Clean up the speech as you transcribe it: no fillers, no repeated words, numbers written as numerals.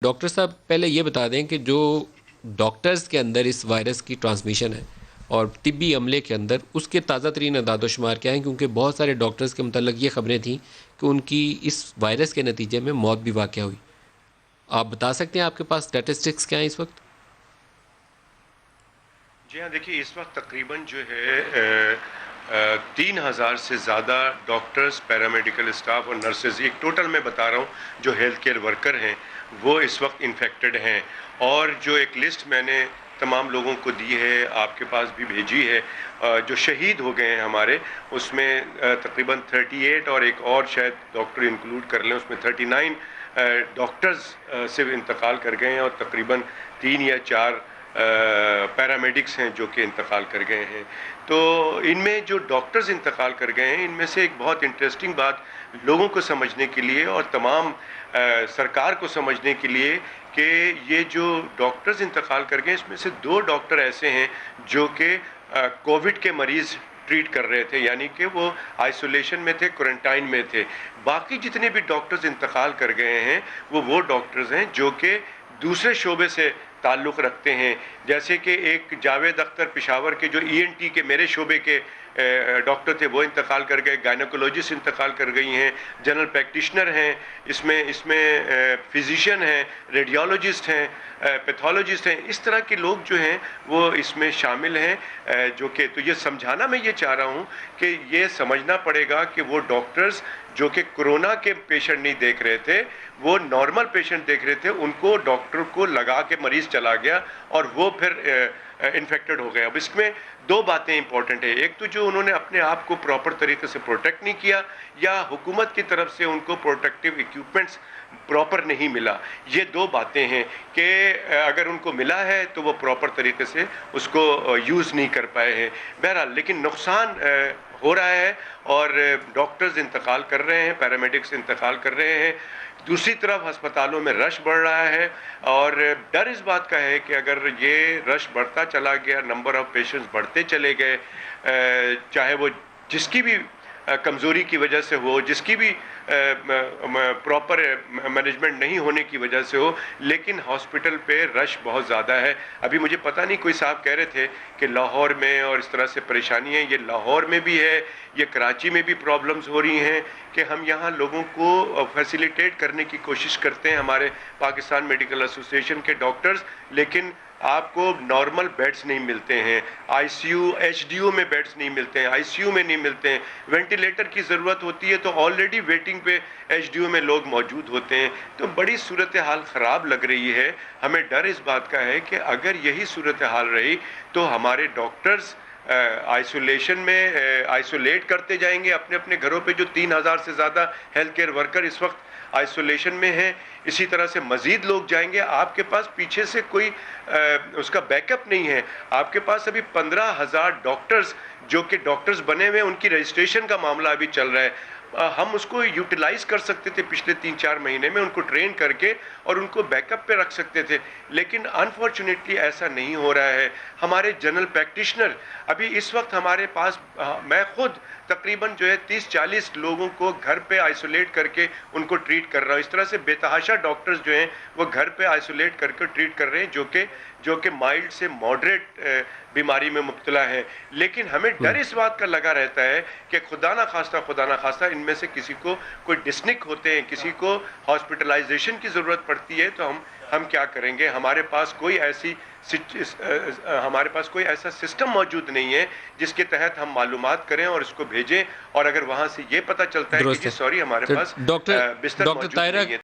Doctor صاحب پہلے یہ بتا دیں کہ جو ڈاکٹرز کے اندر اس وائرس کی ٹرانسمیشن ہے اور طبی عملے کے اندر اس کے تازہ ترین اعداد و شمار کیا ہیں، کیونکہ بہت سارے ڈاکٹرز کے متعلق یہ خبریں تھیں کہ ان کی اس وائرس کے نتیجے میں موت بھی واقع ہوئی. آپ بتا سکتے ہیں آپ کے پاس اسٹیٹسٹکس کیا ہیں اس وقت؟ جی ہاں، دیکھیے اس وقت تقریباً جو ہے 3,000 سے زیادہ ڈاکٹرز، پیرامیڈیکل اسٹاف اور نرسز، ایک ٹوٹل میں بتا رہا ہوں، جو ہیلتھ کیئر ورکر ہیں وہ اس وقت انفیکٹڈ ہیں. اور جو ایک لسٹ میں نے تمام لوگوں کو دی ہے، آپ کے پاس بھی بھیجی ہے، جو شہید ہو گئے ہیں ہمارے، اس میں تقریباً 38 اور ایک اور شاید ڈاکٹر انکلوڈ کر لیں، اس میں 39 ڈاکٹرز سے انتقال کر گئے ہیں، اور تقریباً 3 یا 4 پیرامیڈکس ہیں جو کہ انتقال کر گئے ہیں. تو ان میں جو ڈاکٹرز انتقال کر گئے ہیں، ان میں سے ایک بہت انٹرسٹنگ بات لوگوں کو سمجھنے کے لیے اور تمام سرکار کو سمجھنے کے لیے کہ یہ جو ڈاکٹرز انتقال کر گئے، اس میں سے 2 ڈاکٹر ایسے ہیں جو کہ کووڈ کے مریض ٹریٹ کر رہے تھے، یعنی کہ وہ آئسولیشن میں تھے، کوارنٹائن میں تھے. باقی جتنے بھی ڈاکٹرز انتقال کر گئے ہیں وہ ڈاکٹرز ہیں جو کہ دوسرے شعبے سے تعلق رکھتے ہیں. جیسے کہ ایک جاوید اختر پشاور کے جو ENT کے میرے شعبے کے ڈاکٹر تھے، وہ انتقال کر گئے. گائنیکولوجسٹ انتقال کر گئی ہیں، جنرل پریکٹیشنر ہیں، اس میں فزیشین ہیں، ریڈیولوجسٹ ہیں، پیتھولوجسٹ ہیں. اس طرح کے لوگ جو ہیں وہ اس میں شامل ہیں. جو کہ تو یہ سمجھانا میں یہ چاہ رہا ہوں کہ یہ سمجھنا پڑے گا کہ وہ ڈاکٹرز جو کہ کورونا کے پیشنٹ نہیں دیکھ رہے تھے، وہ نارمل پیشنٹ دیکھ رہے تھے، ان کو ڈاکٹر کو لگا کے مریض چلا گیا اور وہ پھر انفیکٹڈ ہو گئے. اب اس میں 2 باتیں امپورٹنٹ ہیں. ایک تو جو انہوں نے اپنے آپ کو پراپر طریقے سے پروٹیکٹ نہیں کیا، یا حکومت کی طرف سے ان کو پروٹیکٹیو ایکوپمنٹس پراپر نہیں ملا. یہ 2 باتیں ہیں کہ اگر ان کو ملا ہے تو وہ پراپر طریقے سے اس کو یوز نہیں کر پائے ہیں. بہرحال لیکن نقصان ہو رہا ہے اور ڈاکٹرز انتقال کر رہے ہیں، پیرامیڈکس انتقال کر رہے ہیں. دوسری طرف ہسپتالوں میں رش بڑھ رہا ہے، اور ڈر اس بات کا ہے کہ اگر یہ رش بڑھتا چلا گیا، نمبر آف پیشنٹس بڑھتے چلے گئے، چاہے وہ جس کی بھی کمزوری کی وجہ سے ہو، جس کی بھی پراپر مینجمنٹ نہیں ہونے کی وجہ سے ہو، لیکن ہاسپٹل پہ رش بہت زیادہ ہے. ابھی مجھے پتہ نہیں، کوئی صاحب کہہ رہے تھے کہ لاہور میں اور اس طرح سے پریشانی ہے. یہ لاہور میں بھی ہے، یہ کراچی میں بھی پرابلمز ہو رہی ہیں کہ ہم یہاں لوگوں کو فیسیلیٹیٹ کرنے کی کوشش کرتے ہیں، ہمارے پاکستان میڈیکل ایسوسیشن کے ڈاکٹرز، لیکن آپ کو نارمل بیڈز نہیں ملتے ہیں، HDU میں بیڈز نہیں ملتے ہیں، ICU میں نہیں ملتے ہیں. وینٹیلیٹر کی ضرورت ہوتی ہے تو آلریڈی ویٹنگ پہ HDU میں لوگ موجود ہوتے ہیں. تو بڑی صورتحال خراب لگ رہی ہے. ہمیں ڈر اس بات کا ہے کہ اگر یہی صورتحال رہی تو ہمارے ڈاکٹرز آئسولیشن میں آئسولیٹ کرتے جائیں گے اپنے اپنے گھروں پہ. جو 3,000 سے زیادہ ہیلتھ کیئر ورکر اس وقت آئسولیشن میں ہیں، اسی طرح سے مزید لوگ جائیں گے. آپ کے پاس پیچھے سے کوئی اس کا بیک اپ نہیں ہے. آپ کے پاس ابھی 15,000 ڈاکٹرز جو کہ ڈاکٹرز بنے ہوئے، ان کی رجسٹریشن کا معاملہ ابھی چل رہا ہے. ہم اس کو یوٹیلائز کر سکتے تھے پچھلے 3-4 مہینے میں، ان کو ٹرین کر کے اور ان کو بیک اپ پہ رکھ سکتے تھے، لیکن انفارچونیٹلی ایسا نہیں ہو رہا ہے. ہمارے جنرل پریکٹیشنر ابھی اس وقت ہمارے پاس، میں خود تقریباً جو ہے 30-40 لوگوں کو گھر پہ آئسولیٹ کر کے ان کو ٹریٹ کر رہا ہوں. اس طرح سے بے تحاشا ڈاکٹرز جو ہیں وہ گھر پہ آئسولیٹ کر کے ٹریٹ کر رہے ہیں جو کہ مائلڈ سے ماڈریٹ بیماری میں مبتلا ہے. لیکن ہمیں ڈر اس بات کا لگا رہتا ہے کہ خدا نہ خواستہ ان میں سے کسی کو کوئی ڈسنک ہوتے ہیں، کسی کو ہاسپٹلائزیشن کی ضرورت پڑتی ہے تو ہم کیا کریں گے. ہمارے پاس کوئی ایسا سسٹم موجود نہیں ہے جس کے تحت ہم معلومات کریں اور اس کو بھیجیں، اور اگر وہاں سے یہ پتہ چلتا ہے کہ جی سوری ہمارے پاس بستر موجود نہیں ہے